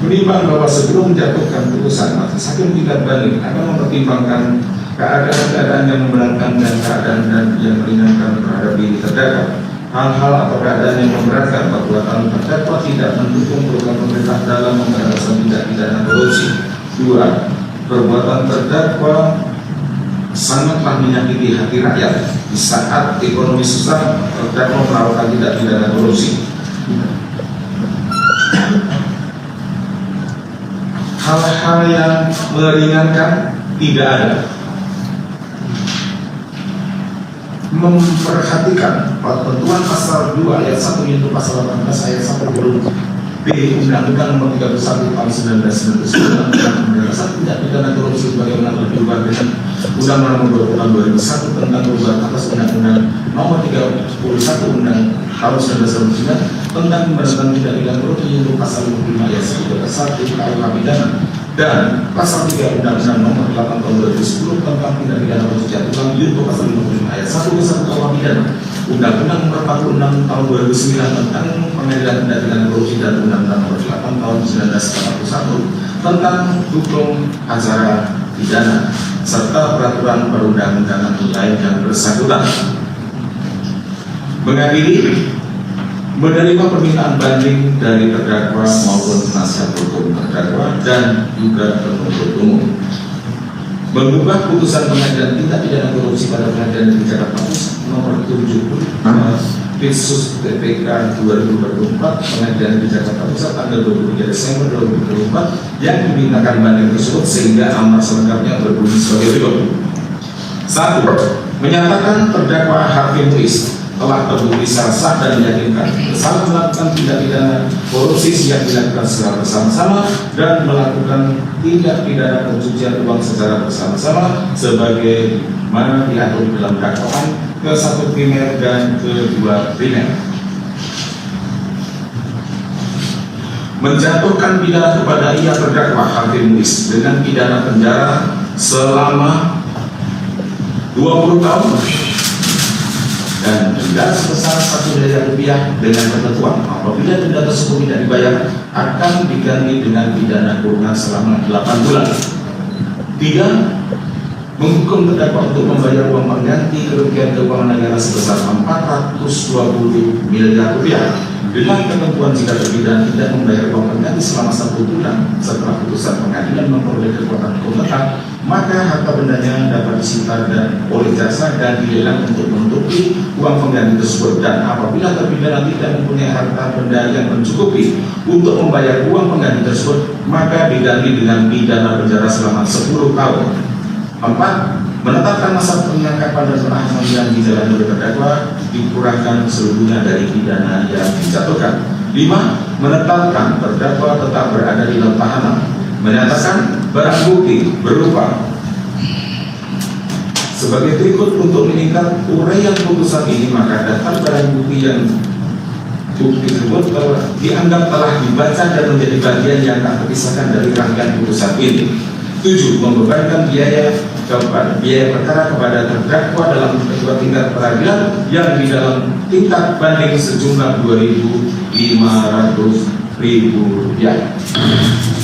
menimbang bahwa sebelum menjatuhkan putusan, majelis hakim tingkat banding akan mempertimbangkan keadaan-keadaan yang memberatkan dan keadaan yang meringankan terhadap diri terdakwa. Hal-hal atau keadaan yang memberatkan perbuatan terdakwa tidak mendukung program pemerintah dalam memberantas tindak pidana korupsi. 2. Perbuatan terdakwa sangatlah menyakiti hati rakyat di saat ekonomi susah terdakwa melakukan tindak pidana korupsi. Hal-hal yang meringankan tidak ada. Memperhatikan ketentuan pasal 2 ayat 1 yaitu pasal 18 ayat 1 huruf B Undang-Undang Nomor 31 Tahun 1999 tentang pemberantasan tindak pidana korupsi sebagaimana telah diubah dengan Undang-Undang Nomor 20 Tahun 2001 tentang perubahan atas Undang-Undang Nomor 31 Undang Tahun 1999 tentang pemberantasan tindak pidana korupsi yaitu pasal 55 ayat 1 KUH pidana dan pasal 3 Undang-Undang Nomor 8 Tahun 2010 tentang tindak pidana korupsi jatuh yaitu pasal 55 ayat 1 KUH pidana, Undang-Undang Nomor 46 Tahun 2009 tentang pengadilan tindak pidana korupsi dan Undang-Undang Nomor 8 Tahun 1981 tentang hukum acara pidana serta peraturan perundang-undangan lain yang bersangkutan. Mengadili menerima permintaan banding dari terdakwa maupun penasihat hukum terdakwa dan juga penuntut umum. Mengubah putusan pengadilan tindak pidana korupsi pada pengadilan negeri Jakarta Pusat nomor 70 Bitsus TPK 2024 pengadilan negeri Jakarta Pusat tanggal 23 Desember 2024 yang dimintakan banding tersebut sehingga amar selengkapnya berbunyi sebagai berikut. 1. Menyatakan terdakwa Harvey Muiz telah terbukti secara sah dan meyakinkan bersalah melakukan tindak pidana korupsi yang dilakukan secara bersama-sama dan melakukan tindak pidana pencucian uang secara bersama-sama sebagai mana diatur dalam dakwaan ke-1 primer dan ke-2 primer. Menjatuhkan pidana kepada ia terdakwa Harvey Muiz dengan pidana penjara selama 20 tahun dan denda sebesar Rp1 miliar dengan ketentuan apabila denda tersebut tidak dibayar akan diganti dengan pidana kurungan selama 8 bulan. 3. Menghukum terdakwa untuk membayar uang pengganti kerugian keuangan negara sebesar Rp420 miliar dengan ketentuan jika terpidana tidak membayar uang pengganti selama 1 bulan setelah putusan pengadilan memperoleh kekuatan hukum tetap, maka harta bendanya dapat disita oleh jaksa dan dilelang untuk menutupi uang pengganti tersebut. Dan apabila terpidana tidak mempunyai harta benda yang mencukupi untuk membayar uang pengganti tersebut, maka diganti dengan pidana penjara selama 10 tahun. 4. Menetapkan masa penangkapan dan penahanan yang dijalani oleh terdakwa dikurangkan seluruhnya dari pidana yang dijatuhkan. 5. Menetapkan terdakwa tetap berada di dalam tahanan. Menyatakan barang bukti berupa sebagai berikut untuk meningkat uraian putusan ini, maka daftar barang bukti yang bukti tersebut dianggap telah dibaca dan menjadi bagian yang tak terpisahkan dari rangkaian putusan ini. 7. Membebankan biaya perkara kepada terdakwa dalam kedua tingkat peradilan yang di dalam tingkat banding sejumlah Rp2.500.000.